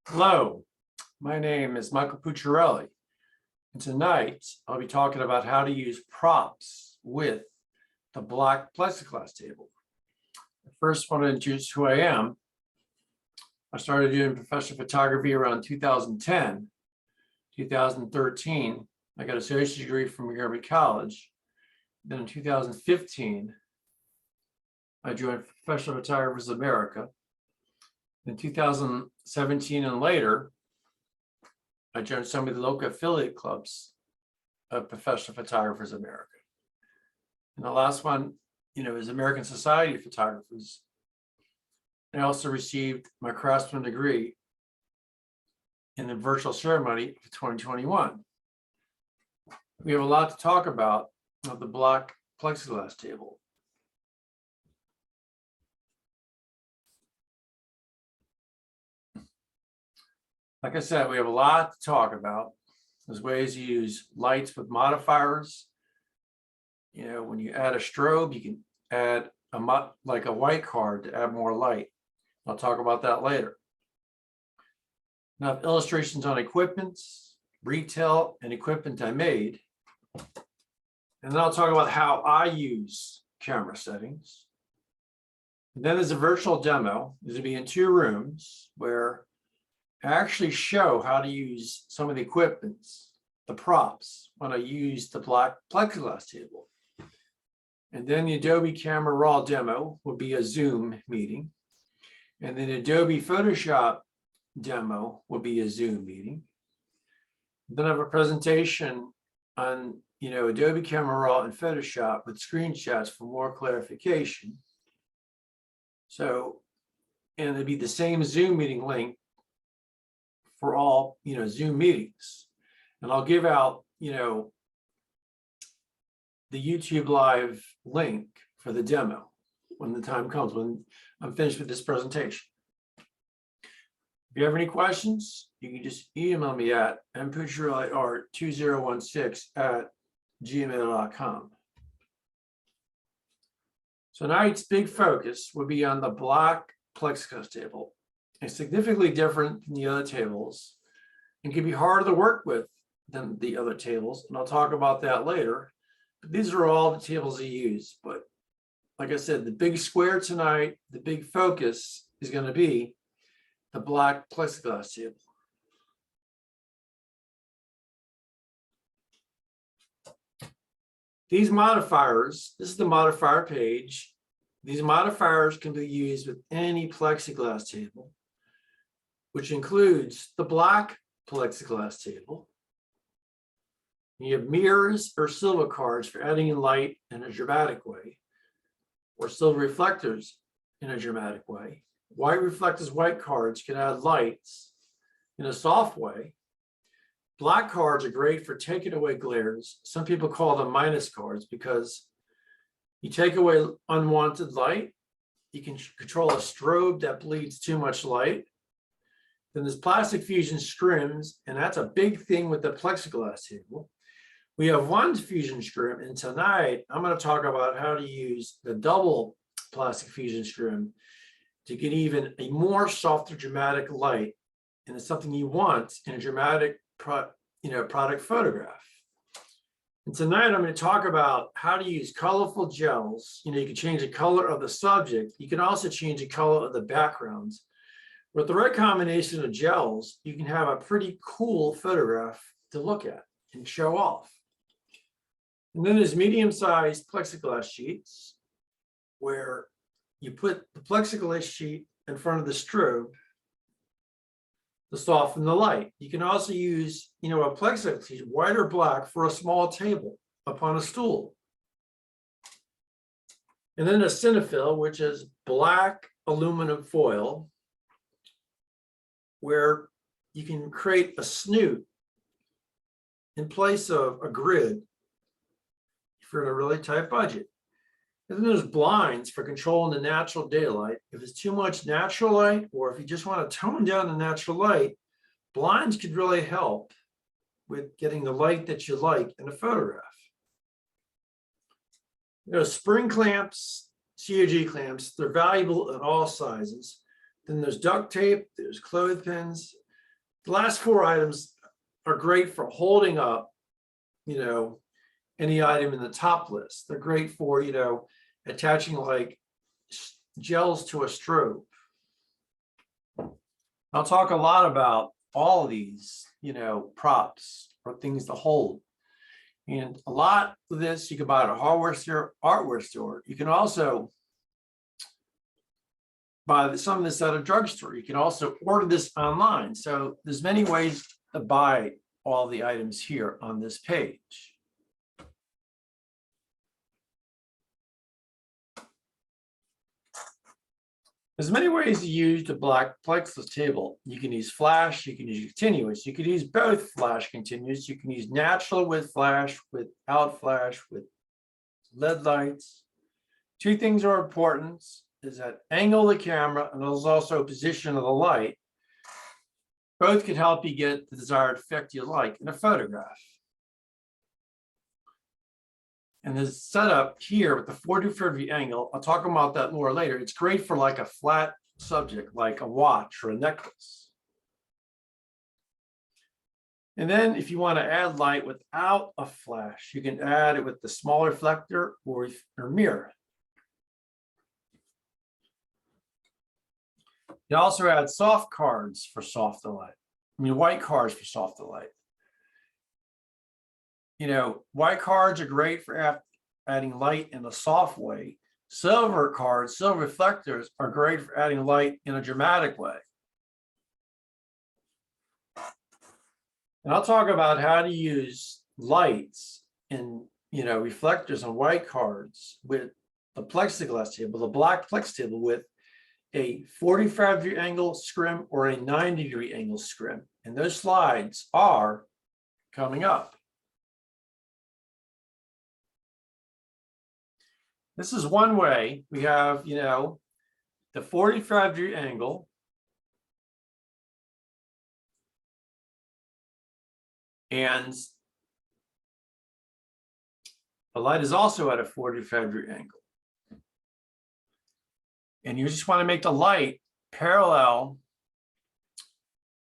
Hello, my name is Michael Pucciarelli, and tonight I'll be talking about how to use props with the black plexiglass table. I first want to introduce who I am. I started doing professional photography around 2010, 2013. I got an associate's degree from McGarvey College. Then in 2015, I joined Professional Photographers of America. In 2017 and later, I joined some of the local affiliate clubs of Professional Photographers of America. And the last one, is American Society of Photographers. I also received my craftsman degree in the virtual ceremony of 2021. We have a lot to talk about of the black plexiglass table. Like I said, we have a lot to talk about. There's ways to use lights with modifiers. When you add a strobe, you can add like a white card to add more light. I'll talk about that later. Now, I have illustrations on equipments, retail, and equipment I made. And then I'll talk about how I use camera settings. And then there's a virtual demo. This will be in 2 rooms where I actually show how to use some of the equipments, the props, when I use the black plexiglass table. And then the Adobe Camera Raw demo will be a Zoom meeting. And then Adobe Photoshop demo will be a Zoom meeting. Then I have a presentation on Adobe Camera Raw and Photoshop with screenshots for more clarification. So, and it'll be the same Zoom meeting link for all Zoom meetings. And I'll give out the YouTube live link for the demo when the time comes, when I'm finished with this presentation. If you have any questions, you can just email me at mpucciarelli2016@gmail.com. So tonight's big focus will be on the black plexiglass table. It's significantly different than the other tables and can be harder to work with than the other tables. And I'll talk about that later. But these are all the tables I use. But like I said, the big square tonight, the big focus is going to be the black plexiglass table. These modifiers, this is the modifier page. These modifiers can be used with any plexiglass table, which includes the black plexiglass table. You have mirrors or silver cards for adding in light in a dramatic way, or silver reflectors in a dramatic way. White reflectors, white cards can add lights in a soft way. Black cards are great for taking away glares. Some people call them minus cards because you take away unwanted light. You can control a strobe that bleeds too much light. Then there's plastic fusion scrims, and that's a big thing with the plexiglass table. We have one fusion scrim, and tonight I'm going to talk about how to use the double plastic fusion scrim to get even a more softer dramatic light, and it's something you want in a dramatic product photograph. And tonight I'm going to talk about how to use colorful gels. You can change the color of the subject. You can also change the color of the backgrounds. With the right combination of gels, you can have a pretty cool photograph to look at and show off. And then there's medium-sized plexiglass sheets where you put the plexiglass sheet in front of the strobe to soften the light. You can also use, a plexiglass sheet, white or black, for a small table upon a stool. And then a Cinephil, which is black aluminum foil, where you can create a snoot in place of a grid if you're in a really tight budget. And then there's blinds for controlling the natural daylight. If it's too much natural light, or if you just want to tone down the natural light, blinds could really help with getting the light that you like in a photograph. Spring clamps, COG clamps, they're valuable at all sizes. Then there's duct tape, there's clothespins, The last four items are great for holding up, any item in the top list. They're great for, attaching like gels to a strobe. I'll talk a lot about all of these, props or things to hold. And a lot of this you can buy at a hardware store. You can also buy some of this at a drugstore. You can also order this online. So there's many ways to buy all the items here on this page. There's many ways to use the black plexiglass table. You can use flash, you can use continuous, you can use both flash continuous, you can use natural with flash, without flash, with LED lights. Two things are important, is that angle of the camera, and there's also position of the light. Both can help you get the desired effect you like in a photograph. And this setup here with the 45-degree angle, I'll talk about that more later. It's great for like a flat subject, like a watch or a necklace. And then if you want to add light without a flash, you can add it with the small reflector or mirror. You also add soft cards for softer light. White cards for softer light. White cards are great for adding light in a soft way. Silver cards, silver reflectors are great for adding light in a dramatic way. And I'll talk about how to use lights and, reflectors on white cards with the plexiglass table, the black plex table with a 45-degree angle scrim or a 90-degree angle scrim. And those slides are coming up. This is one way. We have, the 45-degree angle. And the light is also at a 45-degree angle. And you just want to make the light parallel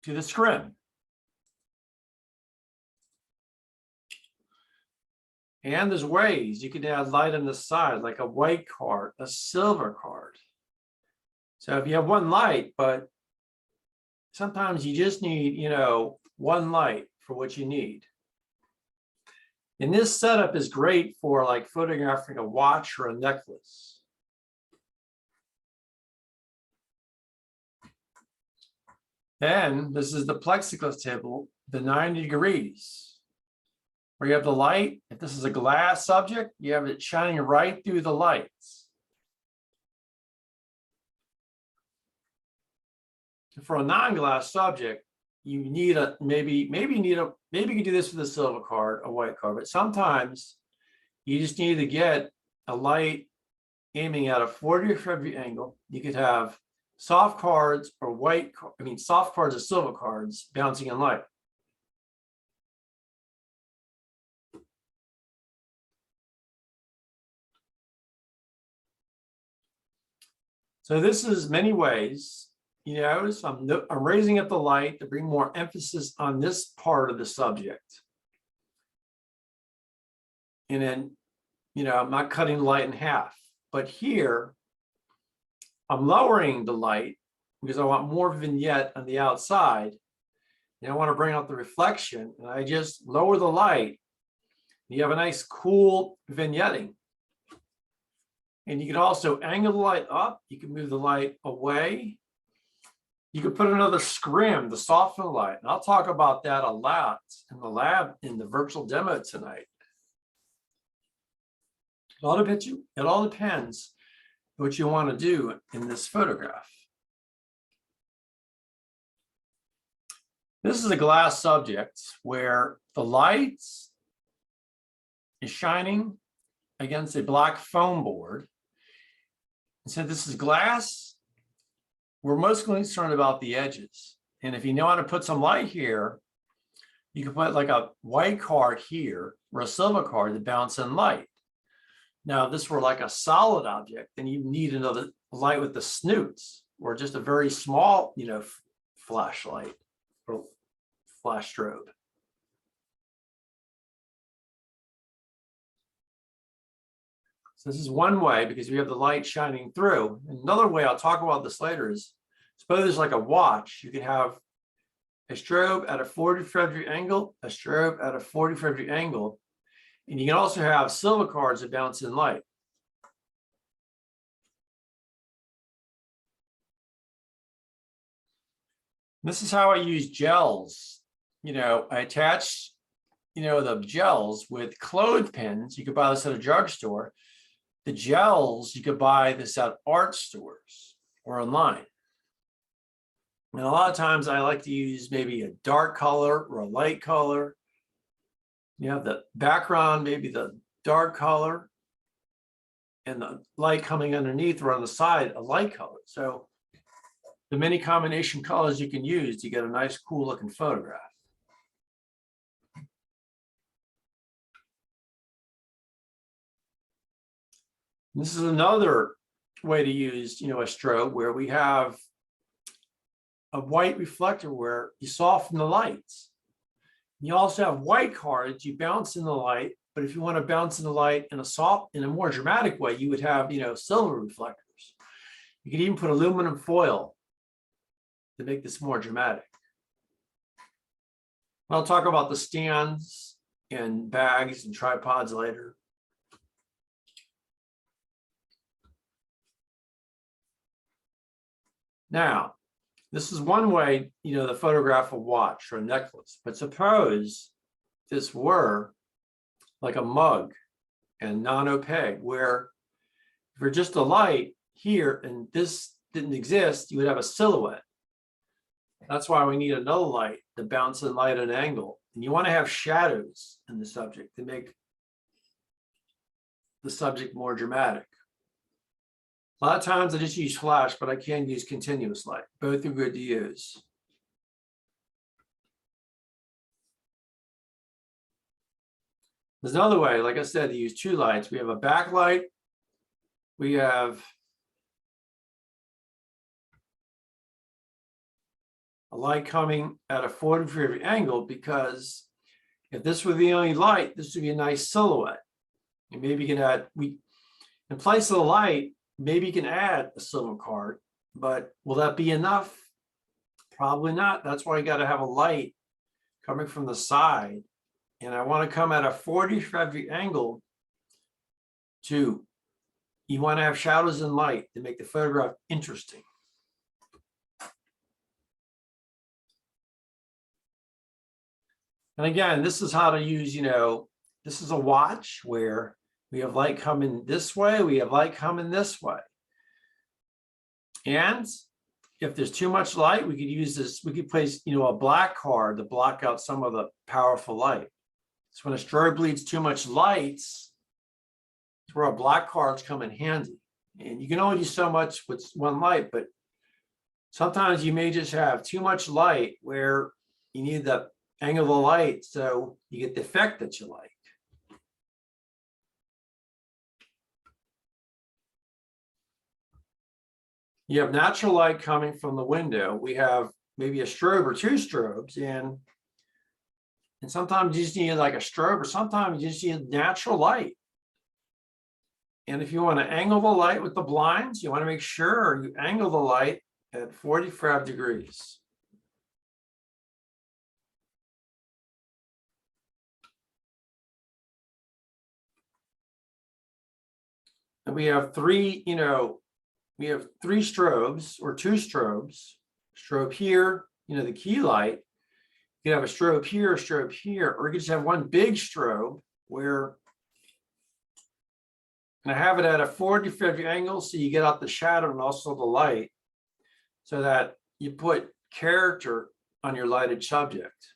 to the scrim. And there's ways you can add light on the side, like a white card, a silver card. So if you have one light, but sometimes you just need, one light for what you need. And this setup is great for like photographing a watch or a necklace. Then this is the plexiglass table, the 90 degrees. Where you have the light. If this is a glass subject, you have it shining right through the lights. For a non-glass subject, you need maybe you can do this with a silver card, a white card, but sometimes you just need to get a light aiming at a 45-degree angle. You could have soft cards or soft cards or silver cards bouncing in light. So this is many ways. You notice I'm raising up the light to bring more emphasis on this part of the subject. And then, I'm not cutting the light in half. But here, I'm lowering the light because I want more vignette on the outside. And I want to bring out the reflection. And I just lower the light. You have a nice, cool vignetting. And you can also angle the light up. You can move the light away. You can put another scrim to soften the light. And I'll talk about that a lot in the lab in the virtual demo tonight. It all depends what you want to do in this photograph. This is a glass subject where the light is shining against a black foam board. And so this is glass. We're mostly concerned about the edges. And if you know how to put some light here, you can put like a white card here or a silver card to bounce in light. Now, if this were like a solid object, then you need another light with the snoots or just a very small, flashlight or flash strobe. So this is one way because we have the light shining through. Another way, I'll talk about this later, is suppose there's like a watch. You could have a strobe at a 45-degree angle, a strobe at a 45-degree angle, and you can also have silver cards that bounce in light. This is how I use gels. I attach, the gels with clothespins. You could buy this at a drugstore. The gels, you could buy this at art stores or online. And a lot of times I like to use maybe a dark color or a light color. You have the background, maybe the dark color, and the light coming underneath or on the side, a light color. So the many combination colors you can use to get a nice, cool looking photograph. This is another way to use, a strobe where we have a white reflector where you soften the lights. You also have white cards, you bounce in the light, but if you want to bounce in the light in a more dramatic way, you would have, silver reflectors. You could even put aluminum foil to make this more dramatic. I'll talk about the stands and bags and tripods later. Now, this is one way, to photograph a watch or a necklace, but suppose this were like a mug and non-opaque, where if you're just a light here and this didn't exist, you would have a silhouette. That's why we need another light to bounce in light at an angle. And you want to have shadows in the subject to make the subject more dramatic. A lot of times I just use flash, but I can use continuous light. Both are good to use. There's another way, like I said, to use two lights. We have a backlight. We have a light coming at a 45-degree angle, because if this were the only light, this would be a nice silhouette. And maybe you can add, in place of the light, maybe you can add a silver card, but will that be enough? Probably not. That's why you got to have a light coming from the side. And I want to come at a 45-degree angle you want to have shadows and light to make the photograph interesting. And again, this is how to use, this is a watch where we have light coming this way, we have light coming this way. And if there's too much light, we could use this, we could place, a black card to block out some of the powerful light. So when a strobe bleeds too much light, it's where a black cards come in handy. And you can only do so much with one light, but sometimes you may just have too much light where you need the angle of the light so you get the effect that you like. You have natural light coming from the window. We have maybe a strobe or two strobes, and sometimes you just need like a strobe, or sometimes you just need natural light. And if you want to angle the light with the blinds, you want to make sure you angle the light at 45 degrees. And we have three, we have three strobes or two strobes. Strobe here, the key light. You can have a strobe here, or you can just have one big strobe where, and I have it at a 45-degree angle so you get out the shadow and also the light, so that you put character on your lighted subject.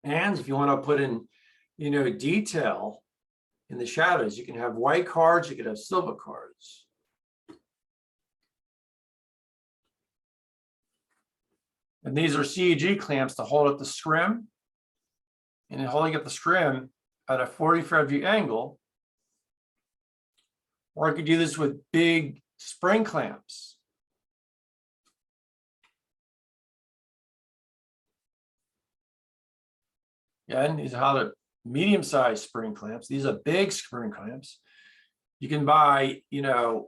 And if you want to put in, detail in the shadows, you can have white cards, you can have silver cards. And these are CEG clamps to hold up the scrim. And in holding up the scrim at a 45-degree angle, or I could do this with big spring clamps. And these are how the medium-sized spring clamps. These are big spring clamps. You can buy, you can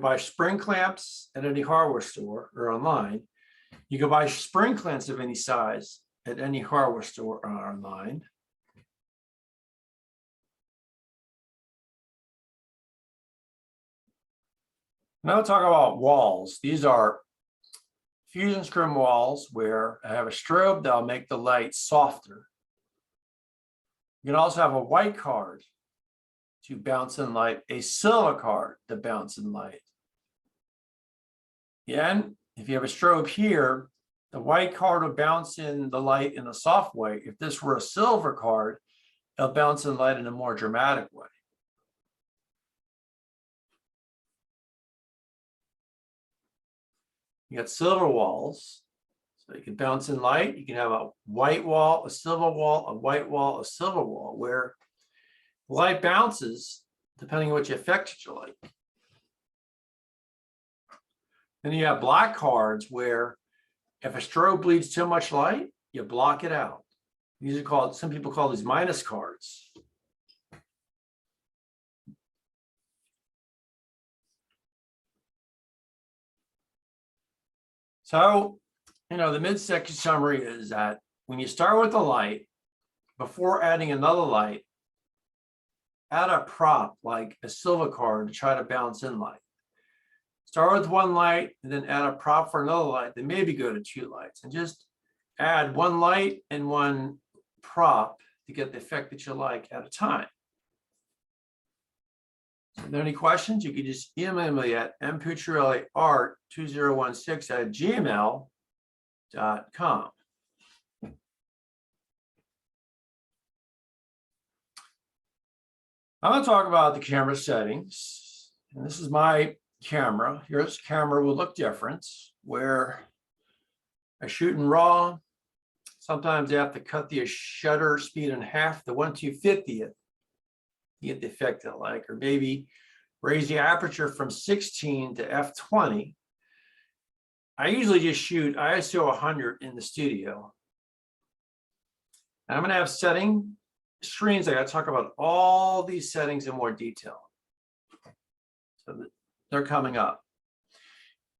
buy spring clamps at any hardware store or online. You can buy spring clamps of any size at any hardware store or online. Now we'll talk about walls. These are fusion scrim walls where I have a strobe that'll make the light softer. You can also have a white card to bounce in light, a silver card to bounce in light. Again, if you have a strobe here, the white card will bounce in the light in a soft way. If this were a silver card, it'll bounce in light in a more dramatic way. You got silver walls, so you can bounce in light. You can have a white wall, a silver wall, a white wall, a silver wall, where light bounces depending on which effect you like. Then you have black cards where if a strobe bleeds too much light, you block it out. These are called, some people call these minus cards. So, the midsection summary is that when you start with the light, before adding another light, add a prop like a silver card to try to bounce in light. Start with one light and then add a prop for another light, then maybe go to two lights, and just add one light and one prop to get the effect that you like at a time. So if there are any questions, you can just email me at mpucciarelliart2016@gmail.com. I'm going to talk about the camera settings. And this is my camera. Your camera will look different, where I shoot in RAW. Sometimes I have to cut the shutter speed in half, the 1/250th, to get the effect I like, or maybe raise the aperture from 16 to f/20. I usually just shoot ISO 100 in the studio. And I'm going to have setting screens. I got to talk about all these settings in more detail. So they're coming up.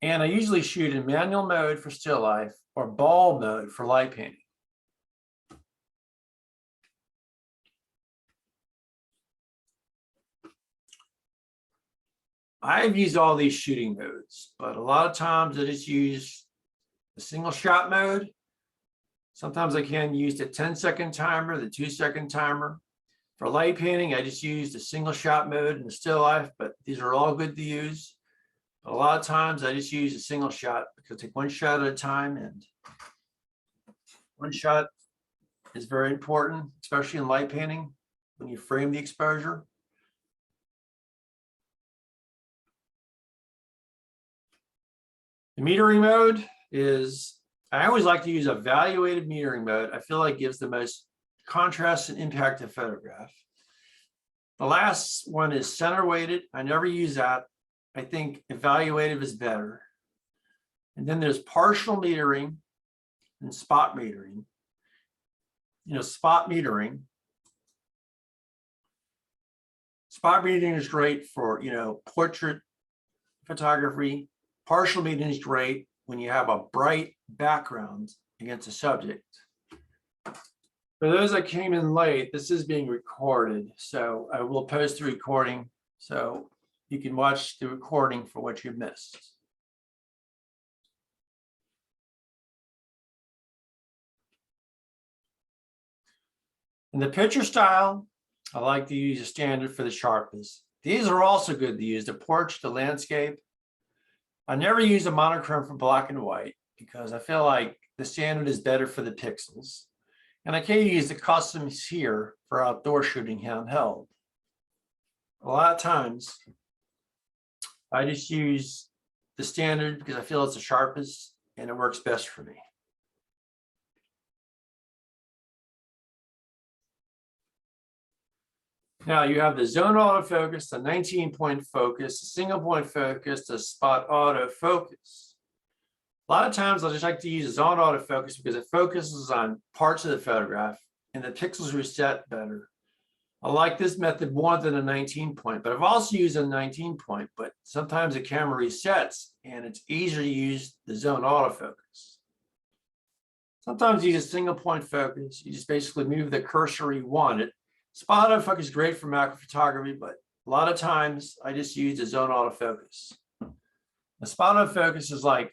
And I usually shoot in manual mode for still life or ball mode for light painting. I've used all these shooting modes, but a lot of times I just use the single shot mode. Sometimes I can use the 10-second timer, the 2-second timer. For light painting, I just use the single shot mode and the still life, but these are all good to use. But a lot of times I just use a single shot because I take one shot at a time, and one shot is very important, especially in light painting when you frame the exposure. The metering mode is, I always like to use evaluated metering mode. I feel like it gives the most contrast and impact to photograph. The last one is center weighted. I never use that. I think evaluative is better. And then there's partial metering and spot metering. Spot metering. Spot metering is great for, portrait photography. Partial metering is great when you have a bright background against a subject. For those that came in late, this is being recorded, so I will post the recording so you can watch the recording for what you missed. In the picture style, I like to use a standard for the sharpness. These are also good to use, the portrait, the landscape. I never use a monochrome for black and white because I feel like the standard is better for the pixels. And I can use the customs here for outdoor shooting handheld. A lot of times, I just use the standard because I feel it's the sharpest and it works best for me. Now you have the zone autofocus, the 19-point focus, the single point focus, the spot autofocus. A lot of times I just like to use zone autofocus because it focuses on parts of the photograph and the pixels reset better. I like this method more than a 19 point, but I've also used a 19 point, but sometimes the camera resets and it's easier to use the zone autofocus. Sometimes you use a single point focus. You just basically move the cursor where you want it. Spot autofocus is great for macro photography, but a lot of times I just use the zone autofocus. The spot autofocus is like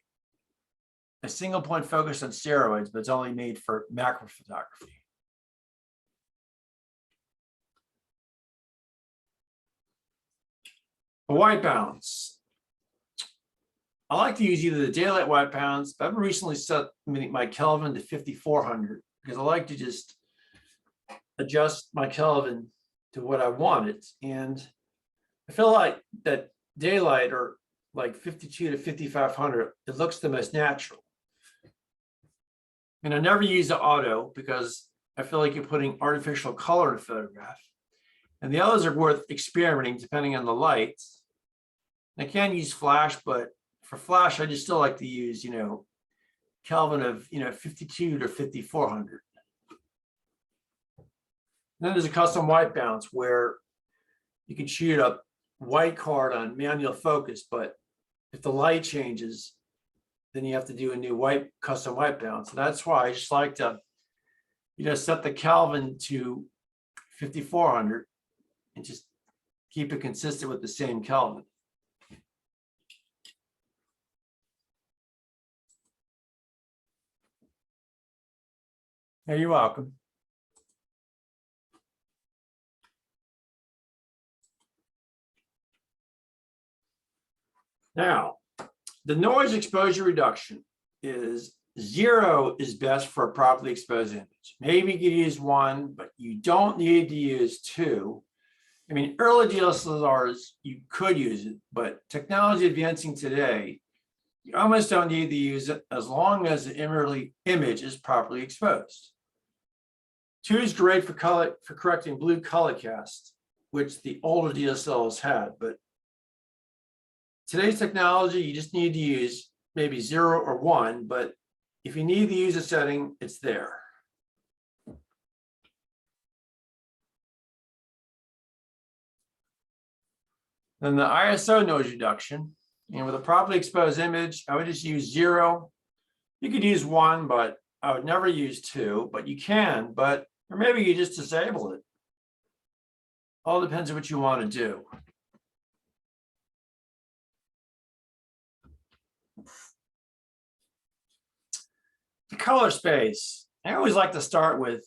a single point focus on steroids, but it's only made for macro photography. The white balance. I like to use either the daylight white balance, but I've recently set my Kelvin to 5400 because I like to just adjust my Kelvin to what I want it. And I feel like that daylight, or like 52 to 5500, it looks the most natural. And I never use the auto because I feel like you're putting artificial color in a photograph. And the others are worth experimenting depending on the lights. I can use flash, but for flash, I just still like to use, Kelvin of, 52 to 5400. Then there's a custom white balance where you can shoot a white card on manual focus, but if the light changes, then you have to do a new custom white balance. So that's why I just like to, set the Kelvin to 5400 and just keep it consistent with the same Kelvin. Yeah, you're welcome. Now, the noise exposure reduction is 0 is best for a properly exposed image. Maybe you could use 1, but you don't need to use 2. I mean, early DSLRs, you could use it, but technology advancing today, you almost don't need to use it as long as the image is properly exposed. 2 is great for correcting blue color cast, which the older DSLRs had, but today's technology, you just need to use maybe 0 or 1, but if you need to use a setting, it's there. Then the ISO noise reduction, and with a properly exposed image, I would just use 0. You could use 1, but I would never use 2, but you can, or maybe you just disable it. All depends on what you want to do. The color space. I always like to start with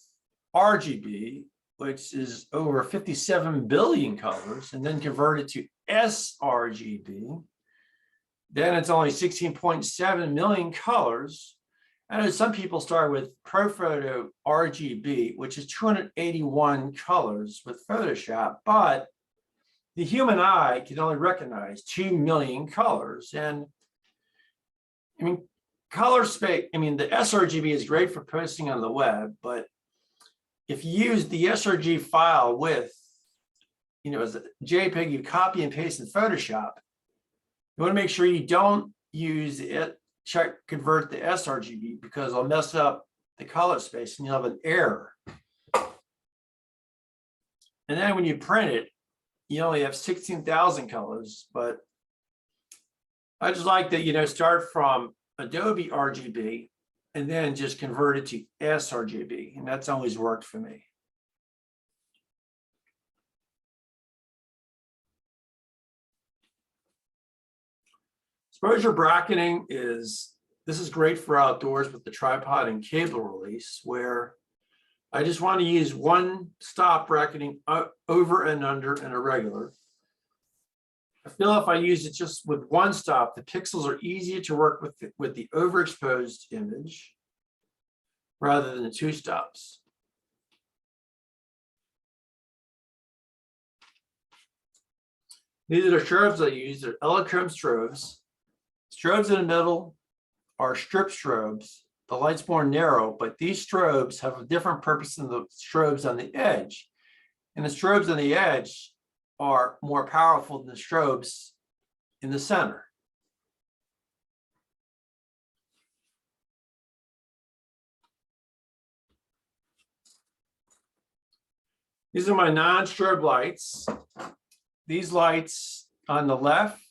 RGB, which is over 57 billion colors, and then convert it to sRGB. Then it's only 16.7 million colors. I know some people start with ProPhoto RGB, which is 281 colors with Photoshop, but the human eye can only recognize 2 million colors. And I mean, color space, the sRGB is great for posting on the web, but if you use the sRGB file with, as a JPEG, you copy and paste in Photoshop, you want to make sure you don't use it, convert the sRGB, because it'll mess up the color space and you'll have an error. And then when you print it, you only have 16,000 colors, but I just like that, start from Adobe RGB and then just convert it to sRGB. And that's always worked for me. Exposure bracketing this is great for outdoors with the tripod and cable release, where I just want to use one stop bracketing over and under and a regular. I feel if I use it just with one stop, the pixels are easier to work with the overexposed image rather than the 2 stops. These are the strobes I use. They're Elechrome strobes. Strobes in the middle are strip strobes. The light's more narrow, but these strobes have a different purpose than the strobes on the edge. And the strobes on the edge are more powerful than the strobes in the center. These are my non-strobe lights. These lights on the left,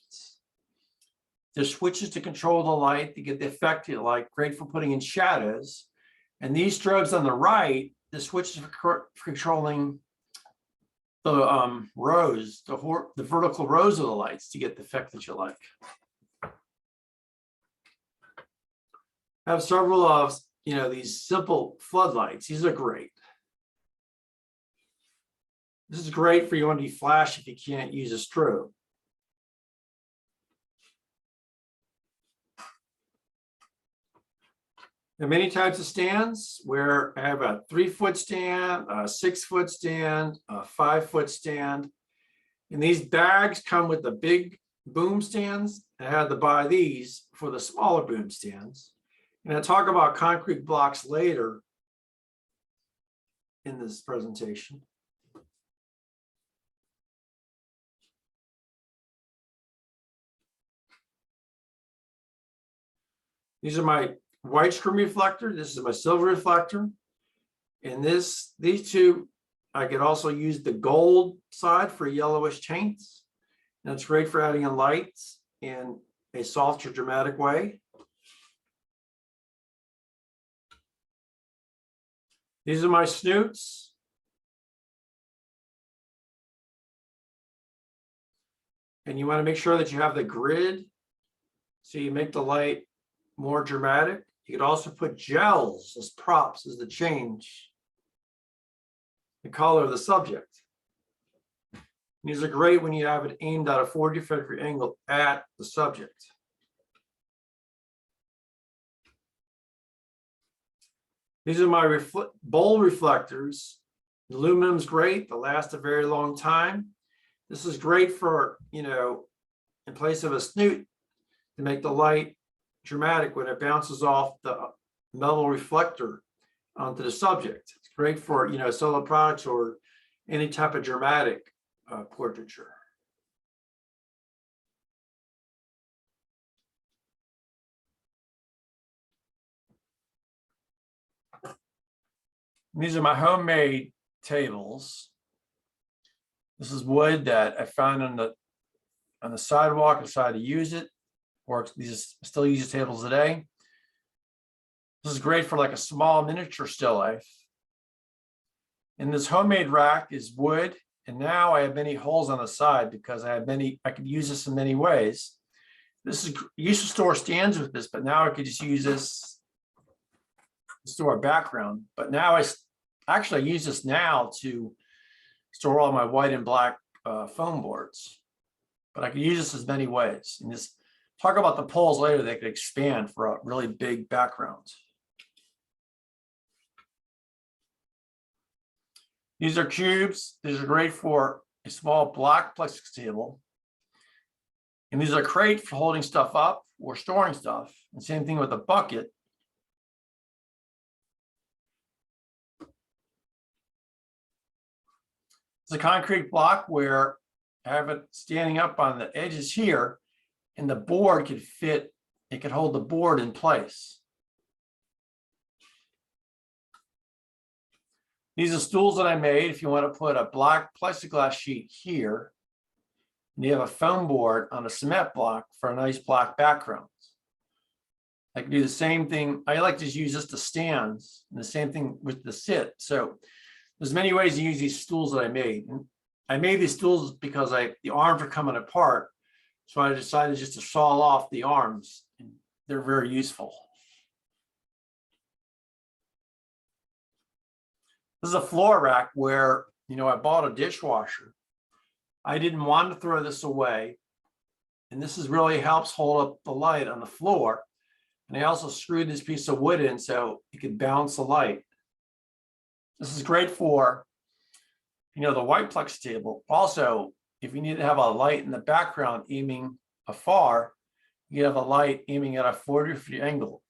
there's switches to control the light to get the effect you like, great for putting in shadows. And these strobes on the right, the switches for controlling the rows, the vertical rows of the lights to get the effect that you like. I have several of these simple floodlights. These are great. This is great for you when you flash if you can't use a strobe. There are many types of stands where I have a 3-foot stand, a 6-foot stand, a 5-foot stand. And these bags come with the big boom stands. I had to buy these for the smaller boom stands. And I'll talk about concrete blocks later in this presentation. These are my white screen reflector. This is my silver reflector. And these two, I could also use the gold side for yellowish taints. And it's great for adding in lights in a softer, dramatic way. These are my snoots. And you want to make sure that you have the grid so you make the light more dramatic. You could also put gels as props as the change the color of the subject. These are great when you have it aimed at a 45-degree angle at the subject. These are my bowl reflectors. The aluminum's great. They'll last a very long time. This is great for, in place of a snoot to make the light dramatic when it bounces off the metal reflector onto the subject. It's great for, solid products or any type of dramatic portraiture. These are my homemade tables. This is wood that I found on the sidewalk. I decided to use it. Works. These still use tables today. This is great for like a small miniature still life. And this homemade rack is wood. And now I have many holes on the side because I could use this in many ways. This is, I used to store stands with this, but now I could just use this to store a background. But now I use this now to store all my white and black foam boards. But I could use this as many ways. And just talk about the poles later, they could expand for a really big background. These are cubes. These are great for a small black plexiglass table. And these are great for holding stuff up or storing stuff. And same thing with a bucket. It's a concrete block where I have it standing up on the edges here, and the board could fit, it could hold the board in place. These are stools that I made if you want to put a black plexiglass sheet here, and you have a foam board on a cement block for a nice black background. I can do the same thing. I like to use this to stands, and the same thing with the sit. So there's many ways to use these stools that I made. And I made these stools because the arms are coming apart. So I decided just to saw off the arms. And they're very useful. This is a floor rack where, I bought a dishwasher. I didn't want to throw this away. And this really helps hold up the light on the floor. And I also screwed this piece of wood in so it could bounce the light. This is great for, the white plex table. Also, if you need to have a light in the background aiming afar, you have a light aiming at a 40-degree angle.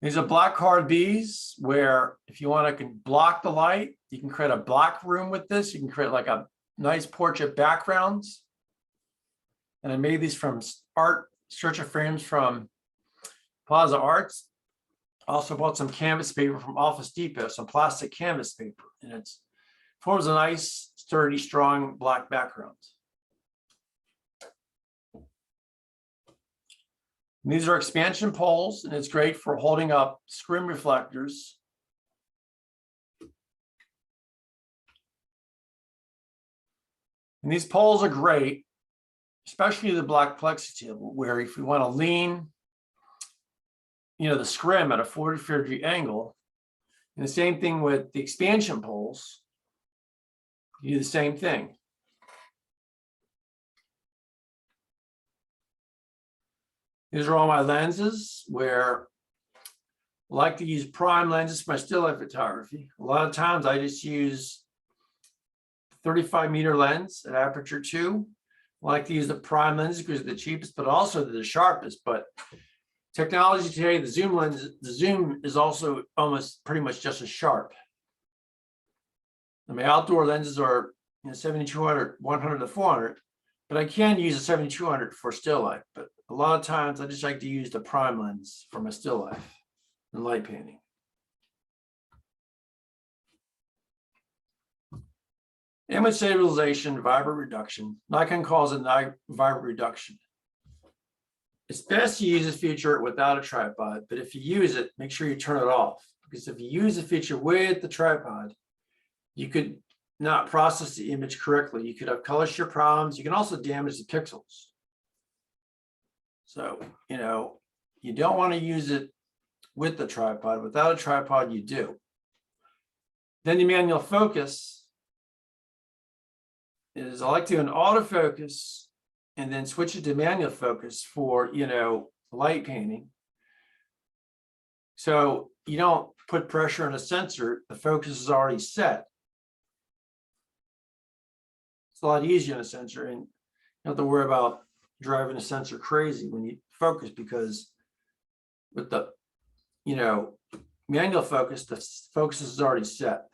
These are black hard Bs where if you want to block the light, you can create a black room with this. You can create like a nice portrait backgrounds. And I made these from art, search of frames from Plaza Arts. Also bought some canvas paper from Office Depot, some plastic canvas paper, and it forms a nice, sturdy, strong black background. And these are expansion poles, and it's great for holding up scrim reflectors. And these poles are great, especially the black plexi table, where if you want to lean, the scrim at a 45-degree angle, and the same thing with the expansion poles, you do the same thing. These are all my lenses, where I like to use prime lenses for my still life photography. A lot of times I just use 35-meter lens at aperture 2. I like to use the prime lenses because they're the cheapest, but also they're the sharpest. But technology today, the zoom lens, the zoom is also almost pretty much just as sharp. And my outdoor lenses are 7200, 100 to 400, but I can use a 7200 for still life. But a lot of times I just like to use the prime lens for my still life and light painting. Image stabilization, vibrant reduction. Nikon calls it vibrant reduction. It's best to use this feature without a tripod, but if you use it, make sure you turn it off. Because if you use the feature with the tripod, you could not process the image correctly. You could have color shift problems. You can also damage the pixels. So, you don't want to use it with the tripod. Without a tripod, you do. Then the manual focus is I like to do an autofocus and then switch it to manual focus for, light painting. So you don't put pressure on a sensor. The focus is already set. It's a lot easier on a sensor, and you don't have to worry about driving the sensor crazy when you focus, because with the, manual focus, the focus is already set.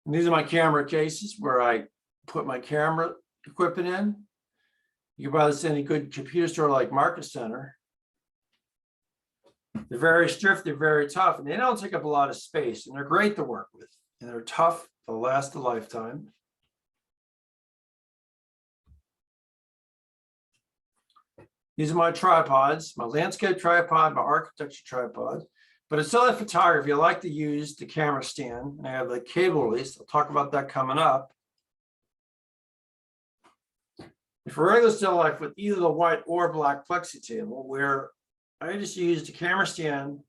And these are my camera cases where I put my camera equipment in. You can buy this in any good computer store like Market Center. They're very stiff, they're very tough, and they don't take up a lot of space, and they're great to work with, and they're tough, they'll last a lifetime. These are my tripods, my landscape tripod, my architecture tripod. But in still life photography, I like to use the camera stand. And I have the cable release. I'll talk about that coming up. For regular still life with either the white or black plexi table, where I just use the camera stand,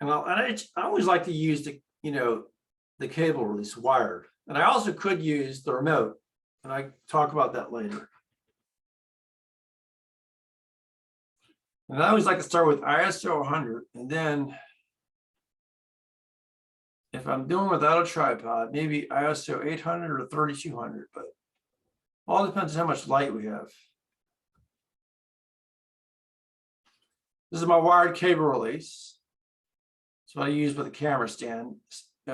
and I always like to use the the cable release wired. And I also could use the remote, and I talk about that later. And I always like to start with ISO 100, and then if I'm doing without a tripod, maybe ISO 800 or 3200, but all depends on how much light we have. This is my wired cable release. That's what I use with a camera stand,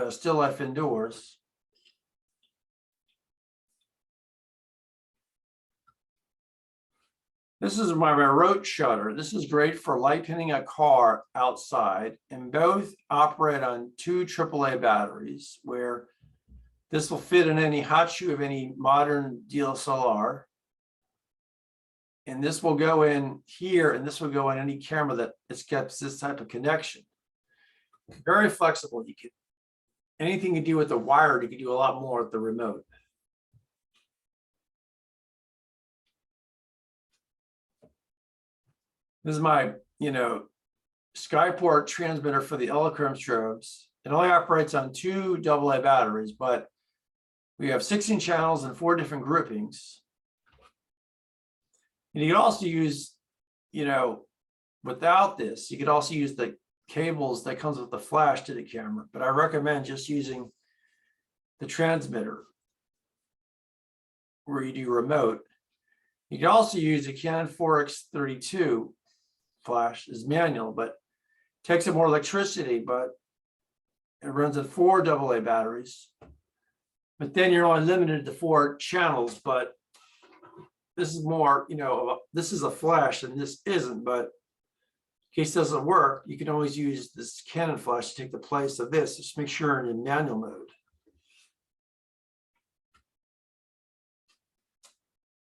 still life indoors. This is my rote shutter. This is great for light painting a car outside, and both operate on 2 AAA batteries, where this will fit in any hot shoe of any modern DSLR. And this will go in here, and this will go in any camera that gets this type of connection. Very flexible. You can, anything you do with the wire, you can do a lot more with the remote. This is my, Skyport transmitter for the Elechrome strobes. It only operates on 2 AA batteries, but we have 16 channels and 4 different groupings. And you can also use, without this, you could also use the cables that comes with the flash to the camera, but I recommend just using the transmitter where you do remote. You can also use a Canon 4X32 flash as manual, but takes up more electricity, but it runs on 4 AA batteries. But then you're only limited to 4 channels, but this is more, this is a flash and this isn't, but in case it doesn't work, you can always use this Canon flash to take the place of this. Just make sure you're in manual mode.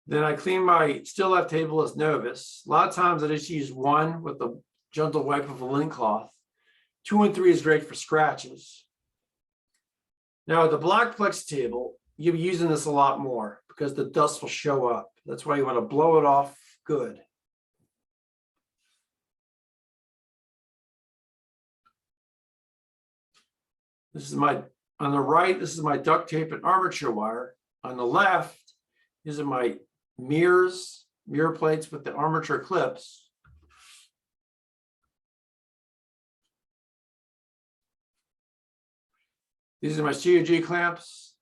Then I clean my still life table as novice. A lot of times I just use 1 with a gentle wipe of a lint cloth. 2 and 3 is great for scratches. Now with the black plexi table, you'll be using this a lot more because the dust will show up. That's why you want to blow it off good. This is on the right, this is my duct tape and armature wire. On the left, these are my mirror plates with the armature clips. These are my COG clamps.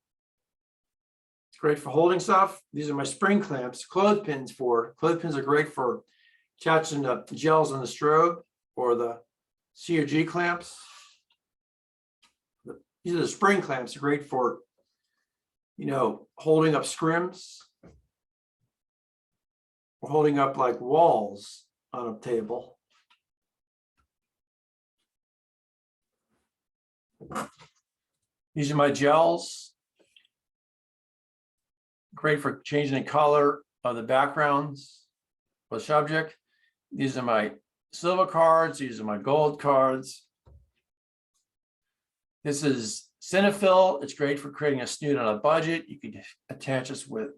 It's great for holding stuff. These are my spring clamps, clothespins are great for attaching the gels on the strobe or the COG clamps. These are the spring clamps, are great for, holding up scrims or holding up like walls on a table. These are my gels. Great for changing the color of the backgrounds for the subject. These are my silver cards. These are my gold cards. This is Cinephil. It's great for creating a snoot on a budget. You could attach this with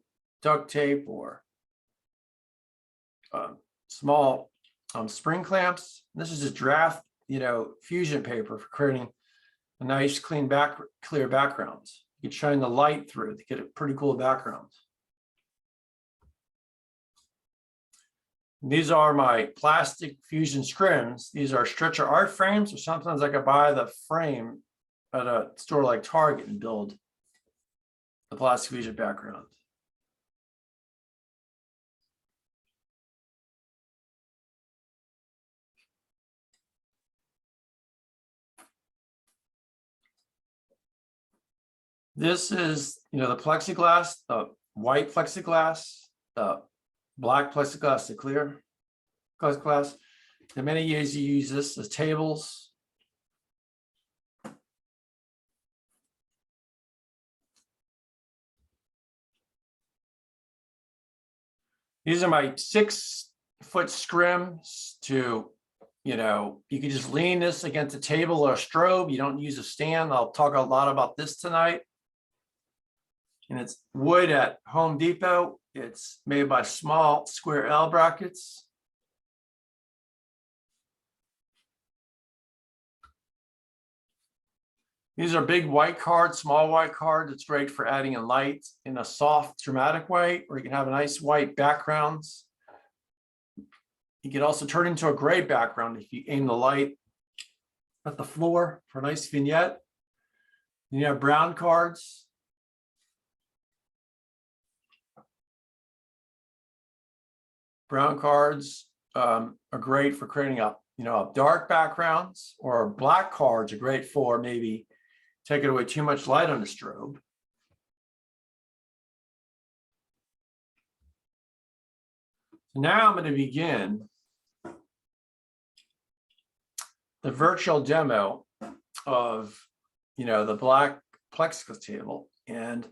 duct tape or small spring clamps. This is just draft, fusion paper for creating a nice, clean clear backgrounds. You can shine the light through to get a pretty cool background. These are my plastic fusion scrims. These are stretcher art frames, or sometimes I could buy the frame at a store like Target and build the plastic fusion background. This is, the plexiglass, the white plexiglass, the black plexiglass, the clear plexiglass. In many years, you use this as tables. These are my 6-foot scrims to, you can just lean this against a table or a strobe. You don't use a stand. I'll talk a lot about this tonight. And it's wood at Home Depot. It's made by small square L brackets. These are big white cards, small white cards. It's great for adding in light in a soft, dramatic way, or you can have a nice white backgrounds. You can also turn into a gray background if you aim the light at the floor for a nice vignette. And you have brown cards. Brown cards are great for creating a dark backgrounds, or black cards are great for maybe taking away too much light on the strobe. Now I'm going to begin the virtual demo of, the black Plexiglass table. And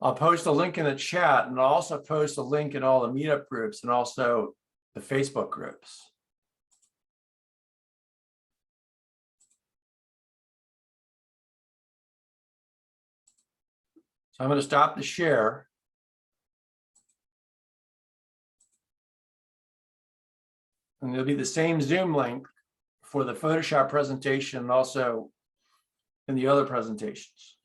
I'll post a link in the chat, and I'll also post a link in all the meetup groups and also the Facebook groups. So I'm going to stop the share. And it'll be the same Zoom link for the Photoshop presentation and also in the other presentations.